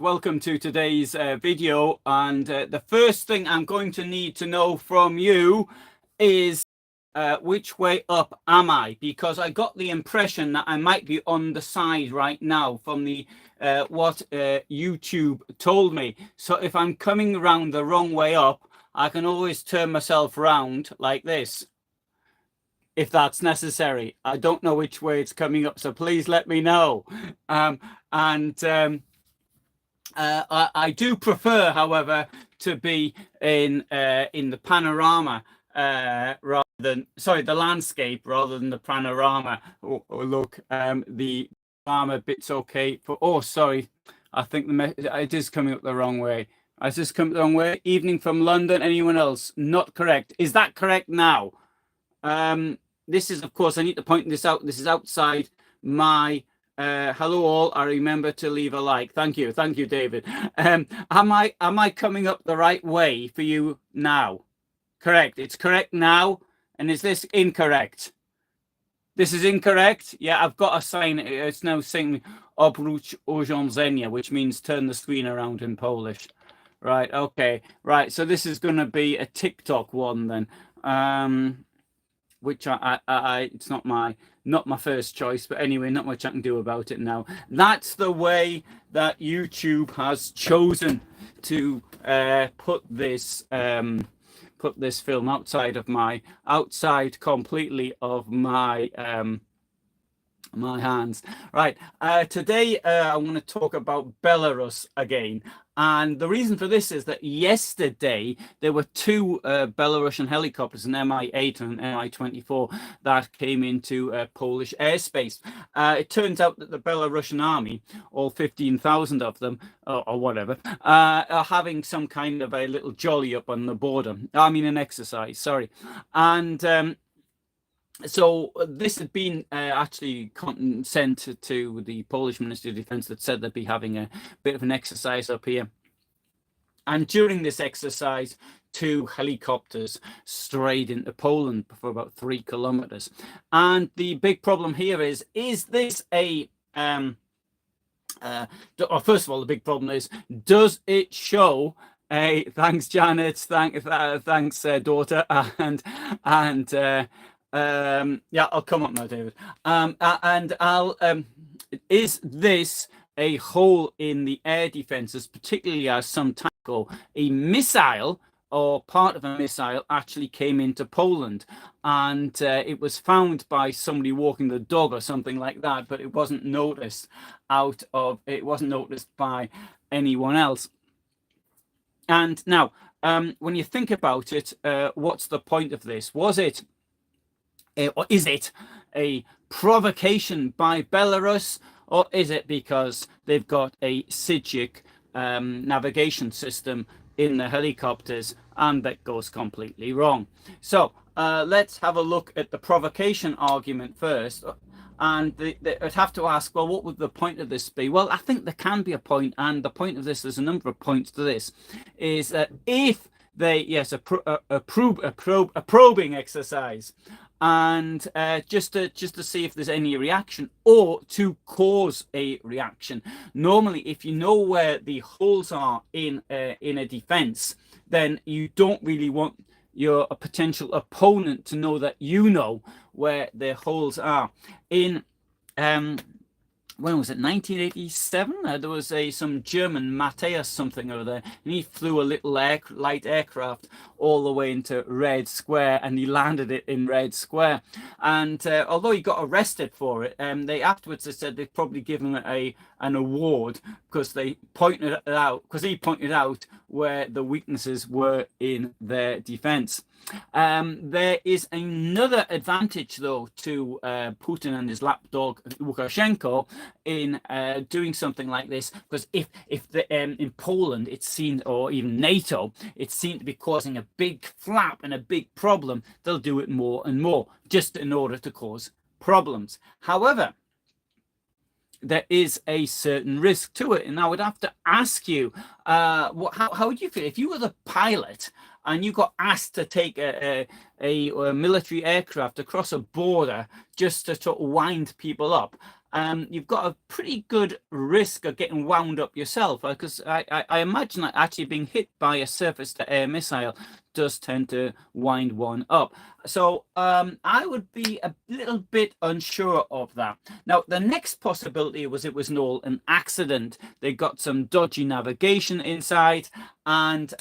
Welcome to today's video, and the first thing I'm going to need to know from you is which way up am I? Because I got the impression that I might be on the side right now from the what YouTube told me. So if I'm coming around the wrong way up, I can always turn myself around like this, if that's necessary. I don't know which way it's coming up, so please let me know. I do prefer, however, to be in the panorama rather than, sorry, the landscape rather than the panorama. Look, the panorama bit's okay. Sorry, I think it is coming up the wrong way. Has this come the wrong way? Evening from London. Anyone else? Not correct. Is that correct now? This is, of course, I need to point this out. This is outside my. Hello all. I remember to leave a like. Thank you, David. Am I coming up the right way for you now? Correct. It's correct now. And is this incorrect? This is incorrect. Yeah, I've got a sign. It's now saying obróć urządzenie, which means turn the screen around in Polish. Right. Okay. Right. So this is going to be a TikTok one then. Which it's not my first choice, but anyway, not much I can do about it now. That's the way that YouTube has chosen to put this film outside completely of my my hands. Right. Today I want to talk about Belarus again. And the reason for this is that yesterday there were two Belarusian helicopters, an Mi-8 and an Mi-24, that came into Polish airspace. It turns out that the Belarusian army, all 15,000 of them, or whatever, are having some kind of a little jolly up on the border. I mean, an exercise, sorry. And so this had been actually sent to the Polish Ministry of Defense that said they'd be having a bit of an exercise up here. And during this exercise, two helicopters strayed into Poland for about 3 kilometers. And the big problem here is this a... first of all, the big problem is, does it show a... Thanks, Janet. Thanks, daughter. Yeah, I'll come up now, David. Is this a hole in the air defenses, particularly as some time ago a missile or part of a missile actually came into Poland, and it was found by somebody walking the dog or something like that, but it wasn't noticed by anyone else. And now, when you think about it, what's the point of this? Or is it a provocation by Belarus, or is it because they've got a Sygic navigation system in the helicopters and that goes completely wrong? So let's have a look at the provocation argument first. And I'd have to ask, well, what would the point of this be? Well, I think there can be a point, and the point of this, there's a number of points to this, is that if they, yes, a probing exercise, and just to see if there's any reaction, or to cause a reaction. Normally, if you know where the holes are in a defense, then you don't really want your potential opponent to know that you know where their holes are. In when was it, 1987? There was some German Matthias something over there, and he flew a little light aircraft all the way into Red Square, and he landed it in Red Square. And although he got arrested for it, they afterwards said they'd probably give him an award because he pointed out where the weaknesses were in their defense. There is another advantage, though, to Putin and his lapdog Lukashenko in doing something like this, because if in Poland it's seen, or even NATO, it's seen to be causing a big flap and a big problem, they'll do it more and more just in order to cause problems. However, there is a certain risk to it, and I would have to ask you, how would you feel if you were the pilot and you got asked to take a military aircraft across a border just to sort of wind people up? you've got a pretty good risk of getting wound up yourself, because I imagine that actually being hit by a surface-to-air missile does tend to wind one up. So I would be a little bit unsure of that. Now, the next possibility was it was all an accident. They got some dodgy navigation inside, and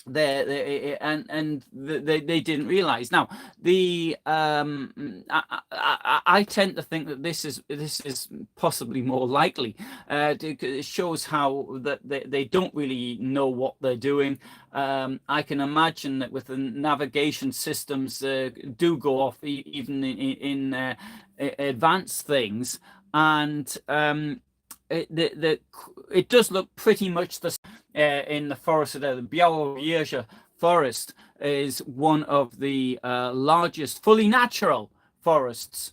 they didn't realize. Now, I tend to think that this is possibly more likely. It shows how that they don't really know what they're doing. I can imagine that with the navigation systems do go off even in advanced things, and it does look pretty much the in the forest of the Belarussian forest is one of the largest fully natural forests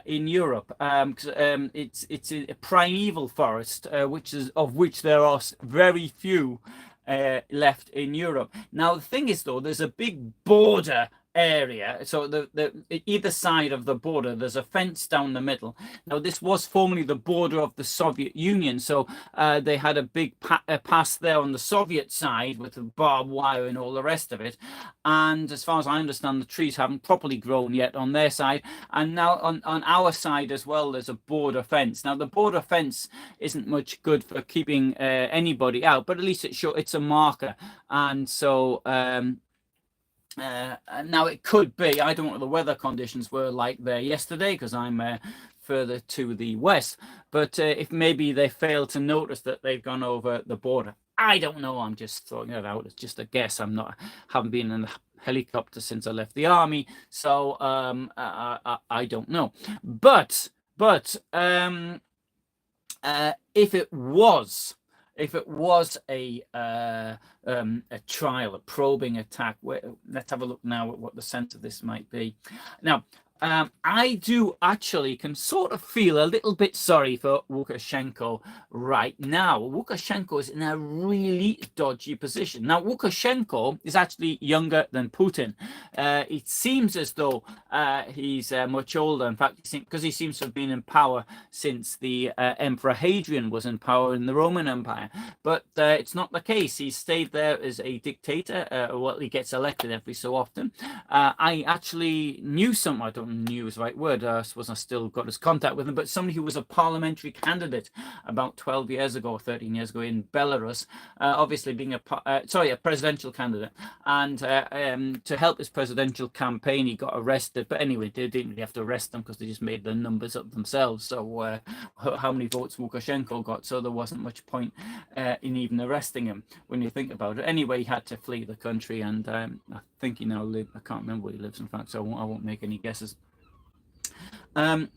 in Europe. It's a primeval forest, which there are very few left in Europe. Now the thing is, though, there's a big border area, so either side of the border there's a fence down the middle. Now this was formerly the border of the Soviet Union, so they had a big pass there on the Soviet side with the barbed wire and all the rest of it, and as far as I understand, the trees haven't properly grown yet on their side. And now on our side as well, there's a border fence. Now the border fence isn't much good for keeping anybody out, but at least it's a marker. And so now it could be, I don't know what the weather conditions were like there yesterday, because I'm further to the west, but if maybe they failed to notice that they've gone over the border, I don't know. I'm just throwing it out. It's just a guess. Haven't been in a helicopter since I left the army, so I don't know. But if it was a trial, a probing attack, let's have a look now at what the sense of this might be. Now, I do actually can sort of feel a little bit sorry for Lukashenko right now. Lukashenko is in a really dodgy position. Now, Lukashenko is actually younger than Putin. It seems as though he's much older. In fact, because he seems to have been in power since the Emperor Hadrian was in power in the Roman Empire. But it's not the case. He's stayed there as a dictator. Well, he gets elected every so often. I actually knew someone, I don't know knew is the right word, I suppose I still got his contact with him, but somebody who was a parliamentary candidate about 12 years ago or 13 years ago in Belarus, obviously being a presidential candidate, and to help his presidential campaign he got arrested. But anyway, they didn't really have to arrest them because they just made the numbers up themselves. So how many votes Lukashenko got, so there wasn't much point in even arresting him when you think about it. Anyway, he had to flee the country, and I think he now lives, I can't remember where he lives in fact, so I won't make any guesses. But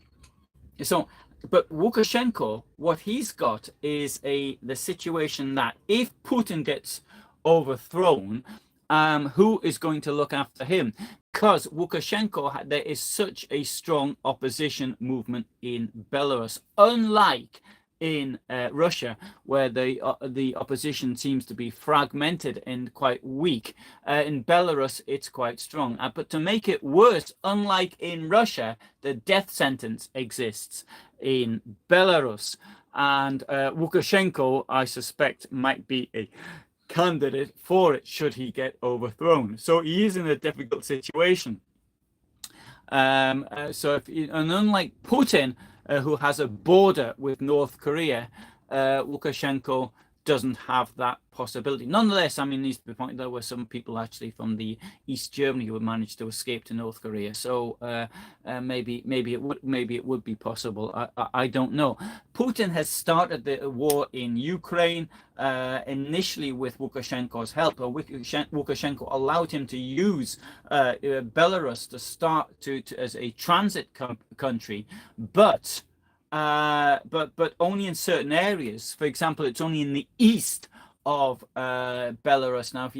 Lukashenko, what he's got is the situation that if Putin gets overthrown, who is going to look after him? Because Lukashenko, there is such a strong opposition movement in Belarus, unlike in Russia, where the opposition seems to be fragmented and quite weak. In Belarus, it's quite strong. But to make it worse, unlike in Russia, the death sentence exists in Belarus. And Lukashenko, I suspect, might be a candidate for it should he get overthrown. So he is in a difficult situation. And unlike Putin, who has a border with North Korea, Lukashenko doesn't have that possibility. Nonetheless, I mean, needs to be pointed out there were some people actually from the East Germany who managed to escape to North Korea. So maybe it would be possible. I don't know. Putin has started the war in Ukraine initially with Lukashenko's help. Lukashenko allowed him to use Belarus to start as a transit country, but only in certain areas. For example, it's only in the east of Belarus now.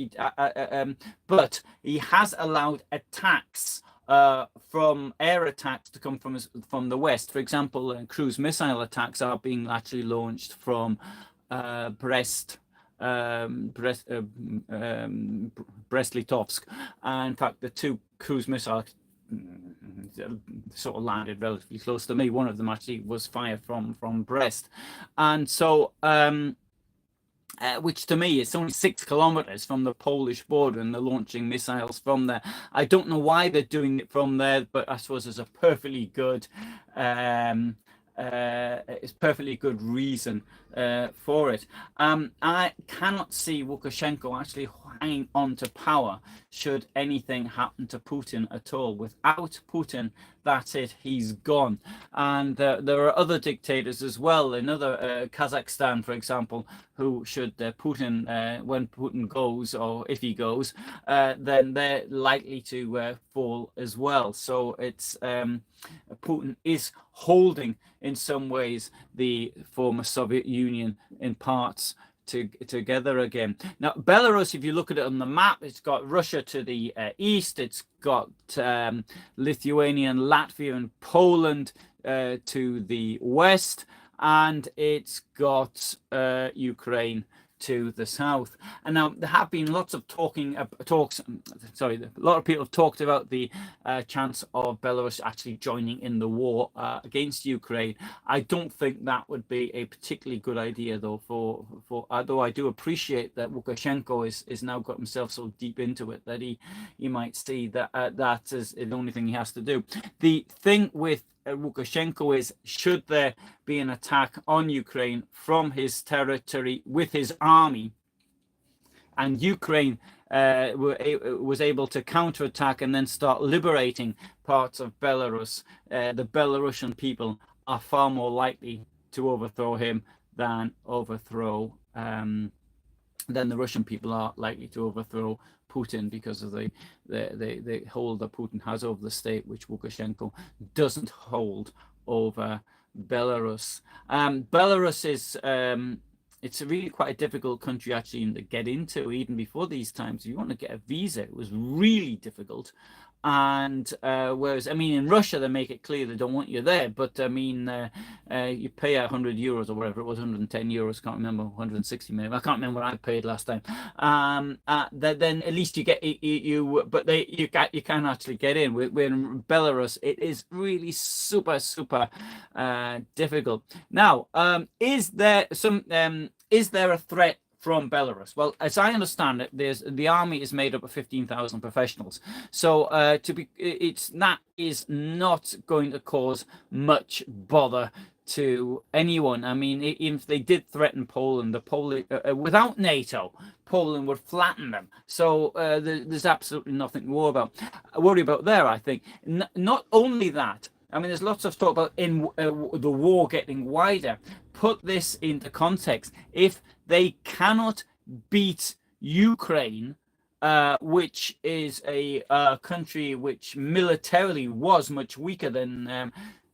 But he has allowed attacks from air attacks to come from the west. For example, cruise missile attacks are being actually launched from Brest-Litovsk. And in fact, the two cruise missile sort of landed relatively close to me. One of them actually was fired from Brest, and so which to me is only 6 kilometers from the Polish border, and they're launching missiles from there. I don't know why they're doing it from there, but I suppose there's a perfectly good it's perfectly good reason for it. I cannot see Lukashenko actually hanging on to power should anything happen to Putin at all. Without Putin, that's it, he's gone. And there are other dictators as well, another Kazakhstan, for example, who should Putin, when Putin goes, or if he goes, then they're likely to fall as well. So it's Putin is holding, in some ways, the former Soviet Union in parts together again. Now, Belarus, if you look at it on the map, it's got Russia to the east, it's got Lithuania, Latvia, and Poland to the west, and it's got Ukraine to the south. And now there have been lots of a lot of people have talked about the chance of Belarus actually joining in the war against Ukraine. I don't think that would be a particularly good idea, though, for although I do appreciate that Lukashenko is now got himself so deep into it that he might see that that is the only thing he has to do. The thing with Lukashenko is, should there be an attack on Ukraine from his territory with his army, and Ukraine was able to counterattack and then start liberating parts of Belarus, the Belarusian people are far more likely to overthrow him than the Russian people are likely to overthrow Putin, because of the hold that Putin has over the state, which Lukashenko doesn't hold over Belarus. Belarus is it's really quite a difficult country actually to get into, even before these times. If you want to get a visa, it was really difficult. And whereas, I mean, in Russia, they make it clear they don't want you there. But I mean, you pay €100 or whatever it was, €110, can't remember, 160 maybe. I can't remember what I paid last time. Then at least you get you can actually get in. In Belarus, it is really super difficult. Now, is there a threat from Belarus? Well, as I understand it, the army is made up of 15,000 professionals. So that is not going to cause much bother to anyone. I mean, if they did threaten Poland, without NATO, Poland would flatten them. So there's absolutely nothing to worry about there, I think. Not only that, I mean, there's lots of talk about the war getting wider. Put this into context. If they cannot beat Ukraine, which is a country which militarily was much weaker than,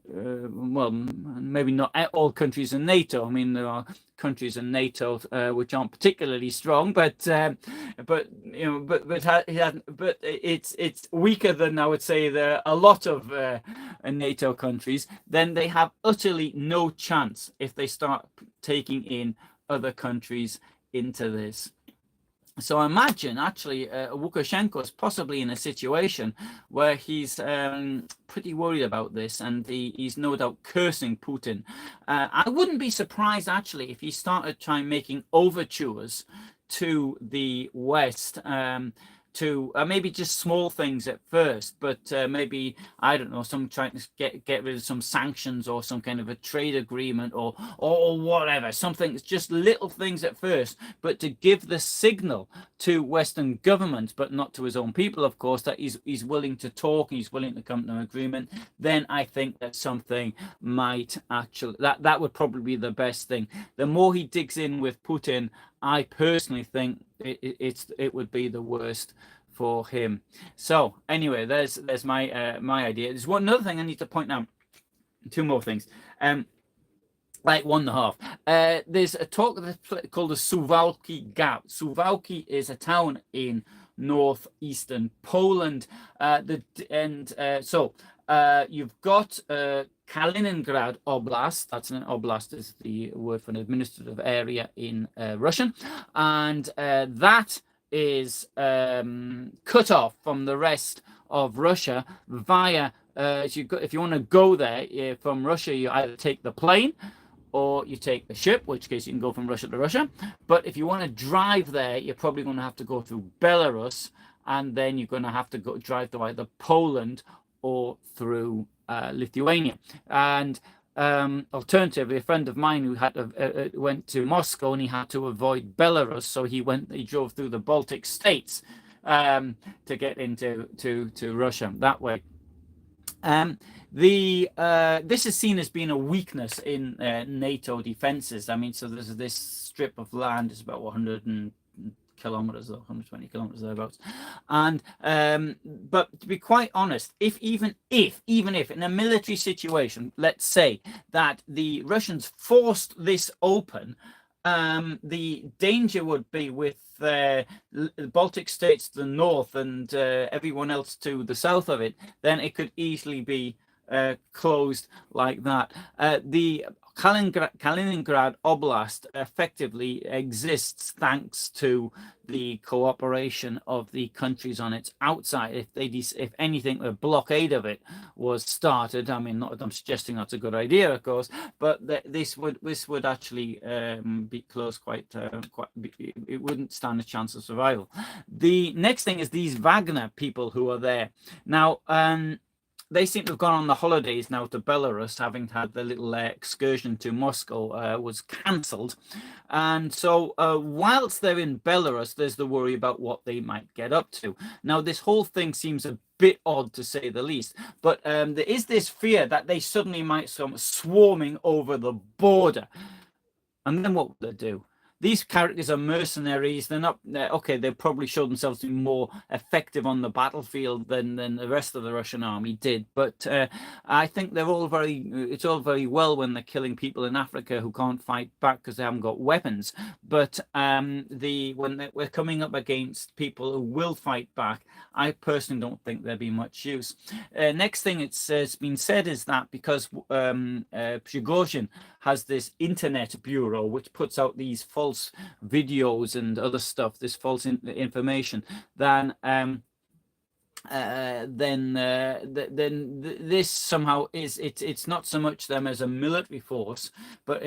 well, maybe not all countries in NATO. I mean, there are countries in NATO which aren't particularly strong, but it's weaker than, I would say, a lot of NATO countries. Then they have utterly no chance if they start taking in other countries into this. So I imagine actually Lukashenko is possibly in a situation where he's pretty worried about this, and he's no doubt cursing Putin. I wouldn't be surprised actually if he started trying making overtures to the West, to maybe just small things at first, but maybe, I don't know, some trying to get rid of some sanctions or some kind of a trade agreement or whatever, something, just little things at first, but to give the signal to Western governments, but not to his own people, of course, that he's willing to talk, he's willing to come to an agreement. Then I think that something might actually, that would probably be the best thing. The more he digs in with Putin, I personally think it would be the worst for him. So anyway, there's my my idea. There's another thing I need to point out. Two more things. Like 1.5. There's a talk called the Sovalki Gap. Suwałki is a town in northeastern Poland. You've got Kaliningrad Oblast. That's an oblast is the word for an administrative area in Russian, and that is cut off from the rest of Russia via. If you want to go there from Russia, you either take the plane or you take the ship, which case you can go from Russia to Russia. But if you want to drive there, you're probably going to have to go through Belarus, and then you're going to have to go drive to either Poland or through Lithuania. And alternatively, a friend of mine who had went to Moscow, and he had to avoid Belarus, so he drove through the Baltic states to get into Russia that way. This is seen as being a weakness in NATO defenses. I mean, so there's this strip of land is about 100 kilometers or 120 kilometers thereabouts, and but to be quite honest, even if in a military situation, let's say that the Russians forced this open, the danger would be with the Baltic states to the north and everyone else to the south of it, then it could easily be closed like that. The Kaliningrad Oblast effectively exists thanks to the cooperation of the countries on its outside. If anything, a blockade of it was started. I mean, not that I'm suggesting that's a good idea, of course, but this would actually be closed it wouldn't stand a chance of survival. The next thing is these Wagner people who are there now. They seem to have gone on the holidays now to Belarus, having had the little excursion to Moscow was cancelled. And so whilst they're in Belarus, there's the worry about what they might get up to. Now, this whole thing seems a bit odd, to say the least, but there is this fear that they suddenly might come swarming over the border. And then what will they do? These characters are mercenaries. They're not okay. They probably showed themselves to be more effective on the battlefield than the rest of the Russian army did. But I think it's all very well when they're killing people in Africa who can't fight back because they haven't got weapons. But when we're coming up against people who will fight back, I personally don't think there'd be much use. Next thing it's been said is that because Prigozhin has this internet bureau which puts out these false videos and other stuff, this false information, then this somehow it's not so much them as a military force, but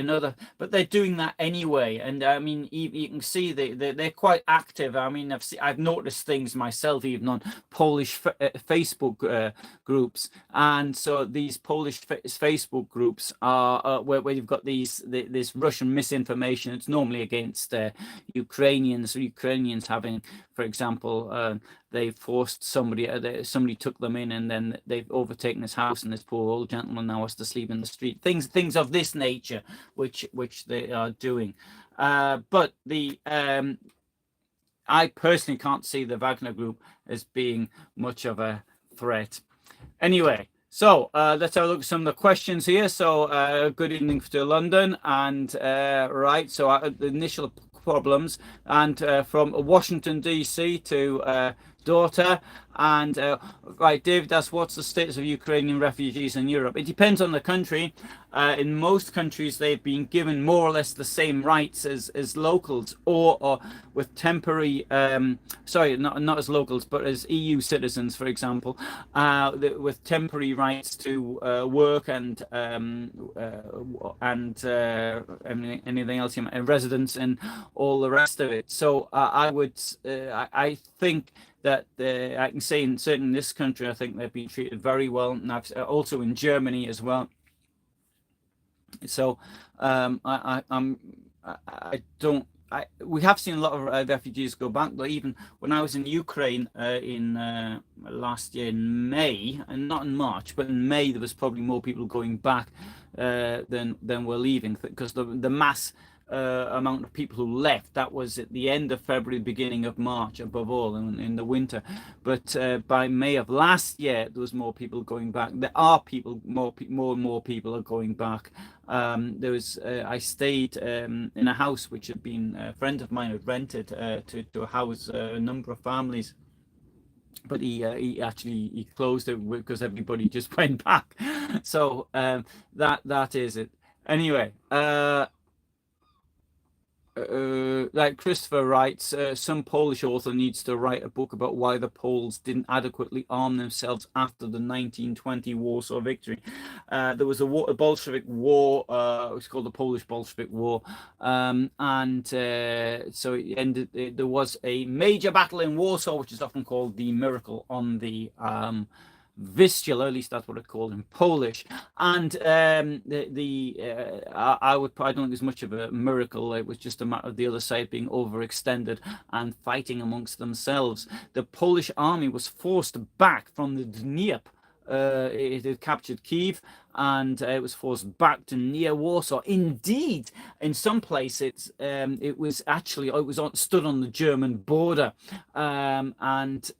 they're doing that anyway. And I mean, you can see they're quite active. I mean, I've noticed things myself, even on Polish Facebook groups. And so these Polish Facebook groups are where you've got this Russian misinformation. It's normally against Ukrainians, or Ukrainians having, for example, they forced somebody took them in, and then they've overtaken his house, and this poor old gentleman now has to sleep in the street. Things of this nature, which they are doing. But I personally can't see the Wagner Group as being much of a threat. Anyway, so let's have a look at some of the questions here. So good evening to London, and right. So the initial problems, and from Washington DC to daughter, and right, David, what's the status of Ukrainian refugees in Europe? It depends on the country. In most countries, they've been given more or less the same rights as locals, or with temporary, not as locals, but as EU citizens, for example, with temporary rights to work and anything else, residence and all the rest of it. So I think that I can say certainly in this country, I think they've been treated very well, and also in Germany as well. So we have seen a lot of refugees go back, but even when I was in Ukraine in last year in May, and not in March, but in May, there was probably more people going back than were leaving, because the mass amount of people who left, that was at the end of February, beginning of March, above all in the winter. But by May of last year, there was more people going back. There are more and more people are going back. I stayed in a house which had been a friend of mine had rented to house a number of families, but he actually closed it because everybody just went back. So that is it. Anyway, like Christopher writes, some Polish author needs to write a book about why the Poles didn't adequately arm themselves after the 1920 Warsaw victory. There was a Bolshevik war, it was called the Polish Bolshevik War, and so it ended. There was a major battle in Warsaw, which is often called the Miracle on the Vistula, at least that's what it's called in Polish. And I don't think it's much of a miracle. It was just a matter of the other side being overextended and fighting amongst themselves. The Polish army was forced back from the Dnieper. It had captured Kiev, and it was forced back to near Warsaw. Indeed, in some places, it was actually stood on the German border, and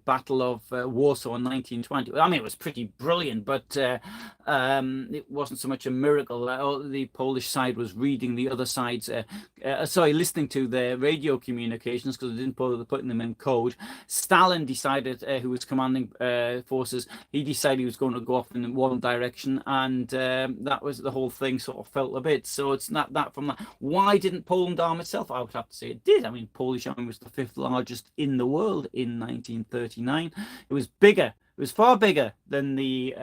Battle of Warsaw in 1920. I mean, it was pretty brilliant, but it wasn't so much a miracle. The Polish side was reading the other side's, listening to their radio communications, because they didn't bother putting them in code. Stalin decided, who was commanding forces, he decided he was going to go off in one direction, and that was the whole thing. Sort of felt a bit. So it's not that from that. Why didn't Poland arm itself? I would have to say it did. I mean, Polish army was the fifth largest in the world in 1939. It was bigger. It was far bigger than the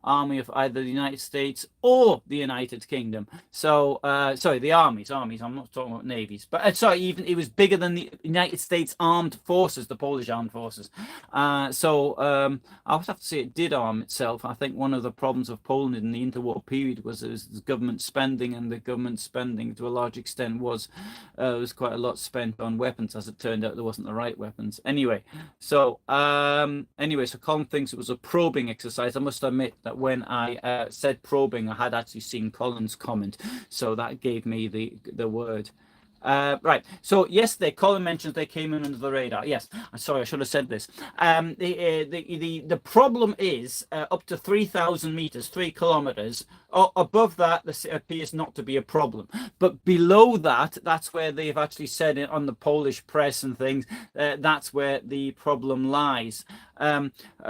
army of either the United States or the United Kingdom. So, sorry, the armies. I'm not talking about navies. But even it was bigger than the United States armed forces, the Polish armed forces. I would have to say it did arm itself. I think one of the problems of Poland in the interwar period was it was the government spending, and the government spending to a large extent was quite a lot spent on weapons. As it turned out, there wasn't the right weapons. So Colin thinks it was a probing exercise. I must admit that when I said probing, I had actually seen Colin's comment, so that gave me the word. Right. So yesterday, Colin mentions they came in under the radar. Yes. Sorry, I should have said this. The problem is up to 3,000 meters, 3 kilometers. Above that, this appears not to be a problem. But below that, that's where they've actually said it on the Polish press and things. That's where the problem lies.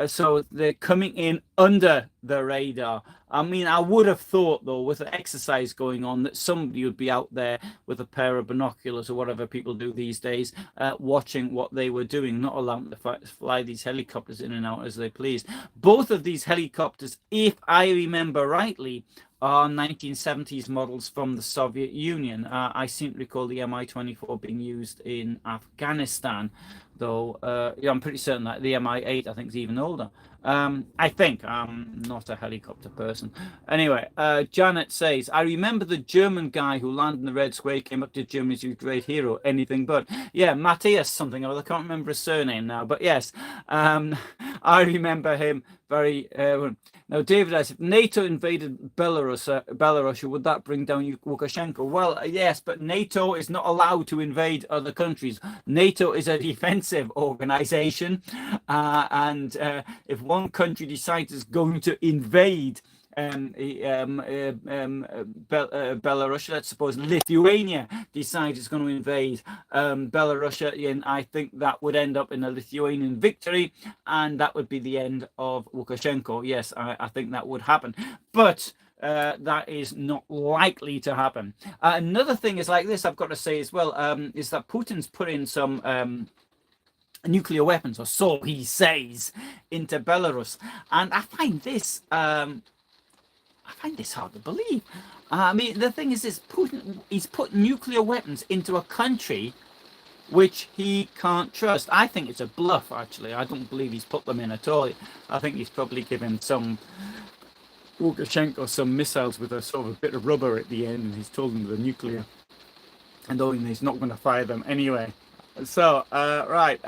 So they're coming in under the radar. I mean, I would have thought, though, with the exercise going on, that somebody would be out there with a pair of binoculars or whatever people do these days, watching what they were doing, not allowing to fly these helicopters in and out as they please. Both of these helicopters, if I remember rightly, are 1970s models from the Soviet Union. I seem to recall the Mi-24 being used in Afghanistan, though I'm pretty certain that the Mi-8, I think, is even older. I think. I'm not a helicopter person. Anyway, Janet says, I remember the German guy who landed in the Red Square, came up to Germany as a great hero, anything but. Yeah, Matthias something or other. I can't remember his surname now, but yes, I remember him very now. David asks, if NATO invaded Belarus, would that bring down Lukashenko? Well, yes, but NATO is not allowed to invade other countries. NATO is a defensive organization, and if one country decides it's going to invade Belarus, let's suppose Lithuania decides it's going to invade Belarus, and I think that would end up in a Lithuanian victory, and that would be the end of Lukashenko. Yes, I think that would happen, but that is not likely to happen. Another thing is like this, I've got to say as well, is that Putin's put in some nuclear weapons, or so he says, into Belarus, and I find this hard to believe. I mean, the thing is this: he's put nuclear weapons into a country which he can't trust. I think it's a bluff, actually. I don't believe he's put them in at all. I think he's probably given some Lukashenko some missiles with a sort of a bit of rubber at the end, and he's told them they're nuclear, and he's not going to fire them anyway. So, right.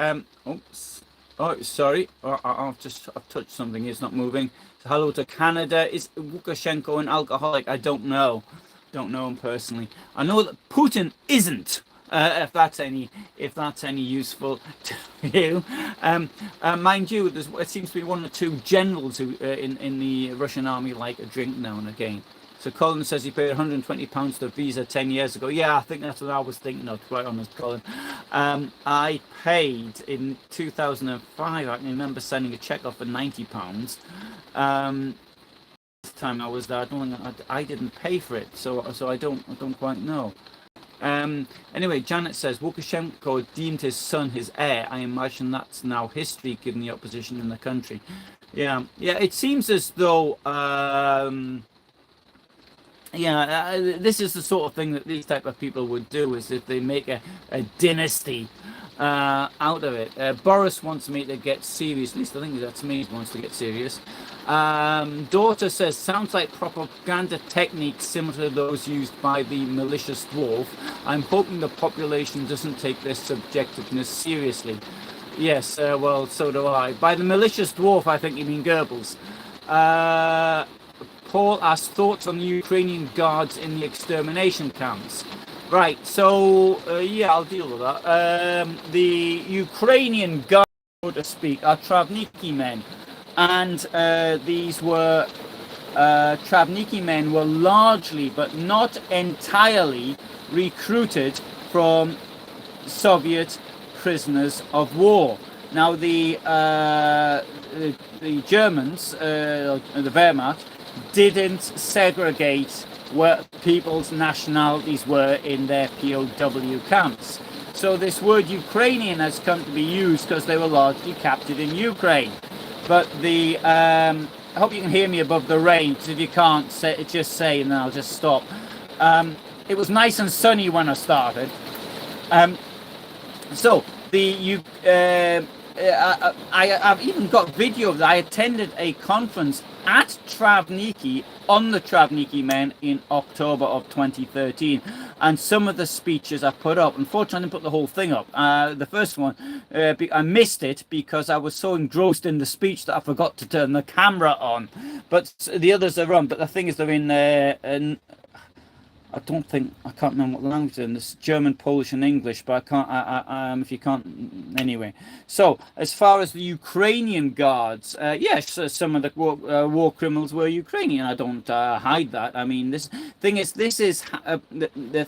Oops. Oh, sorry. I've touched something. It's not moving. So, hello to Canada. Is Lukashenko an alcoholic? I don't know. Don't know him personally. I know that Putin isn't. If that's any useful to you, mind you, it seems to be one or two generals who in the Russian army like a drink now and again. So Colin says he paid £120 to Visa 10 years ago. Yeah, I think that's what I was thinking of, to be quite honest, Colin. I paid in 2005, I can remember sending a check off for £90. time I was there. I don't think I didn't pay for it, so I don't quite know. Anyway, Janet says Lukashenko deemed his son his heir. I imagine that's now history, given the opposition in the country. Yeah. It seems as though, this is the sort of thing that these type of people would do, is if they make a dynasty out of it. Boris wants me to get serious. At least I think that's me who wants to get serious. Daughter says, sounds like propaganda techniques similar to those used by the malicious dwarf. I'm hoping the population doesn't take their subjectiveness seriously. Yes, well, so do I. By the malicious dwarf, I think you mean Goebbels. Paul asked thoughts on the Ukrainian guards in the extermination camps. Right, so, I'll deal with that. The Ukrainian guards, so to speak, are Travniki men. And these were, Travniki men were largely, but not entirely, recruited from Soviet prisoners of war. Now, the Germans, the Wehrmacht, didn't segregate what people's nationalities were in their POW camps. So this word Ukrainian has come to be used because they were largely captured in Ukraine. But the I hope you can hear me above the rain, because if you can't, just say and then I'll just stop. It was nice and sunny when I started. So I've even got video of that. I attended a conference at Travniki on the Travniki men in October of 2013, and some of the speeches I put up. Unfortunately, I didn't put the whole thing up. The first one, I missed it because I was so engrossed in the speech that I forgot to turn the camera on. But the others are on. But the thing is, they're in I can't remember what language they're in. This German, Polish, and English, but I can't, if you can't, anyway. So, as far as the Ukrainian guards, yes, some of the war criminals were Ukrainian. I don't hide that. I mean, this is the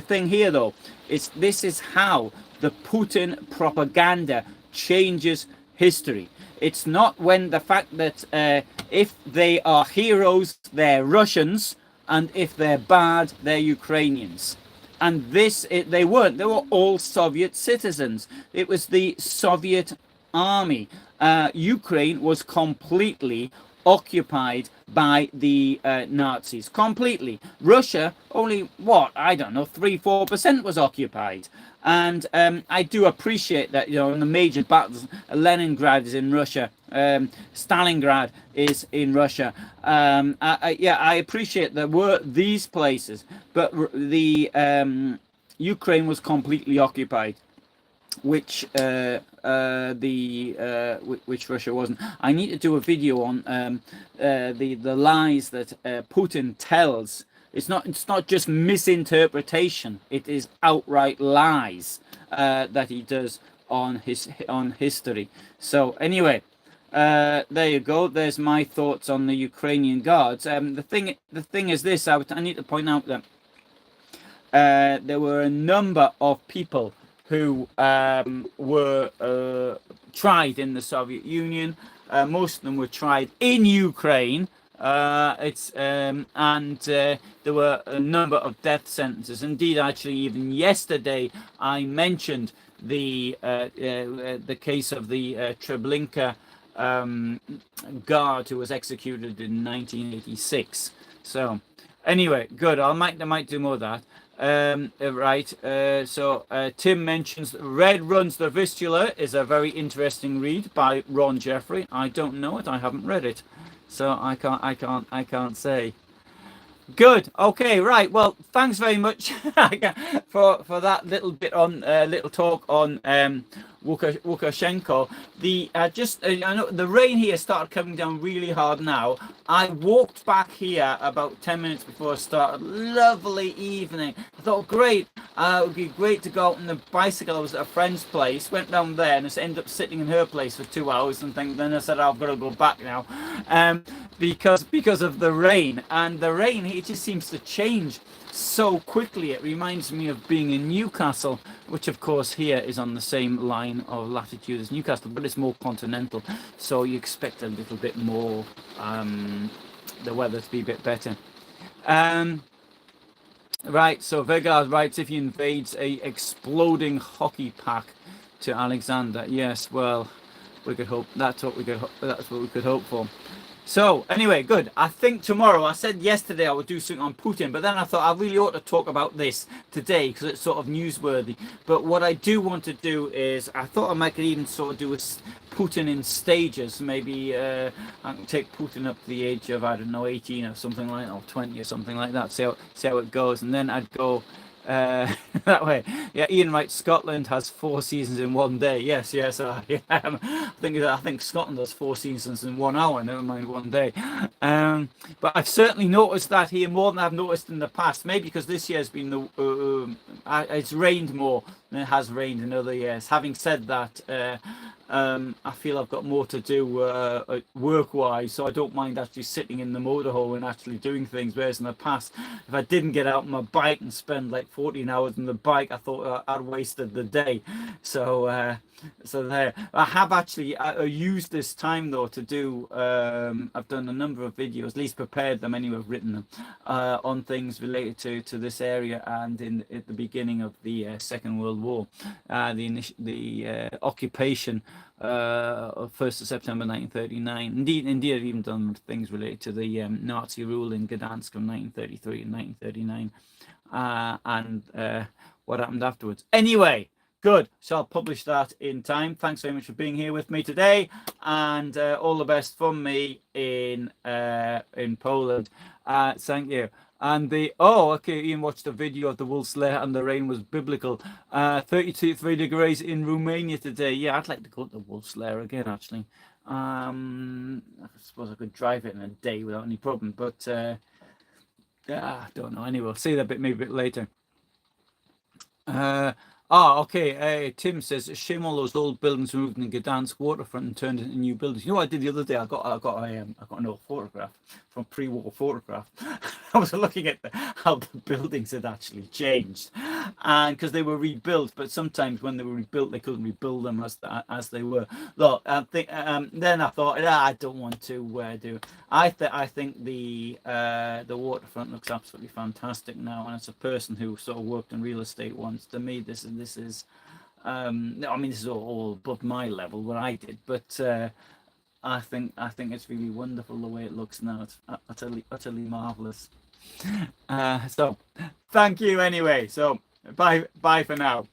thing here, though. This is how the Putin propaganda changes history. It's not when the fact that if they are heroes, they're Russians, and if they're bad, they're Ukrainians. And they weren't. They were all Soviet citizens. It was the Soviet army. Ukraine was completely occupied by the Nazis. Completely. Russia, only, 3-4% was occupied. And I do appreciate that, in the major battles, Leningrad is in Russia. Stalingrad is in Russia. I appreciate there were these places, but the Ukraine was completely occupied, which Russia wasn't. I need to do a video on the lies that Putin tells. It's not just misinterpretation. It is outright lies that he does on history. So anyway. There you go. There's my thoughts on the Ukrainian guards. The thing is this. I need to point out that there were a number of people who were tried in the Soviet Union. Most of them were tried in Ukraine. There were a number of death sentences. Indeed, actually, even yesterday, I mentioned the case of the Treblinka guard who was executed in 1986. So anyway, good. I might do more of that. Right. So Tim mentions Red Runs the Vistula is a very interesting read by Ron Jeffrey. I don't know it. I haven't read it, so I can't say. Good. Okay. Right. Well, thanks very much for that little bit on little talk on Lukashenko. I know the rain here started coming down really hard now. I walked back here about 10 minutes before it started. Lovely evening. I thought, great. It would be great to go out on the bicycle. I was at a friend's place, went down there, and I ended up sitting in her place for 2 hours. And then I said, I've got to go back now, because of the rain. And the rain, it just seems to change so quickly. It reminds me of being in Newcastle, which of course here is on the same line of latitude as Newcastle, but it's more continental, so you expect a little bit more the weather to be a bit better. Right, so Vegard writes, if he invades a exploding hockey pack to Alexander. Yes, well, we could hope. That's what we could hope for. So anyway, good. I think tomorrow, I said yesterday I would do something on Putin, but then I thought I really ought to talk about this today because it's sort of newsworthy. But what I do want to do is, I thought I might even sort of do a Putin in stages. Maybe I can take Putin up to the age of, I don't know, 18 or something like that, or 20 or something like that. See how it goes, and then I'd go that way. Yeah, Ian writes, Scotland has 4 seasons in one day. Yes, yeah, I think Scotland has 4 seasons in 1 hour, never mind one day. But I've certainly noticed that here more than I've noticed in the past. Maybe because this year's been it's rained more than it has rained in other years. Having said that, I feel I've got more to do work-wise, so I don't mind actually sitting in the motorhome and actually doing things. Whereas in the past, if I didn't get out on my bike and spend like 14 hours on the bike, I thought I'd wasted the day. So there. I have actually used this time though to do. I've done a number of videos, at least prepared them anyway, I've written them on things related to this area and at the beginning of the Second World War, the occupation. 1st of September 1939. Indeed, I've even done things related to the Nazi rule in Gdansk from 1933 and 1939, and what happened afterwards. Anyway, good. So I'll publish that in time. Thanks very much for being here with me today, and all the best from me in Poland. Thank you. And Ian watched a video of the wolf's lair and the rain was biblical. 32 degrees in Romania today. Yeah, I'd like to go to the wolf's lair again, actually. I suppose I could drive it in a day without any problem, but I don't know. Anyway, I'll see that maybe a bit later. Okay. Tim says, shame all those old buildings moved in Gdansk waterfront and turned into new buildings. You know what I did the other day? I got an old photograph from pre-war photograph. I was looking at how the buildings had actually changed, and because they were rebuilt, but sometimes when they were rebuilt, they couldn't rebuild them as they were. Look, I think then I thought, I don't want to do. I think the waterfront looks absolutely fantastic now, and as a person who sort of worked in real estate once, to me this is I mean, this is all above my level what I did, but I think it's really wonderful the way it looks now. It's utterly marvelous. So thank you anyway. So bye for now.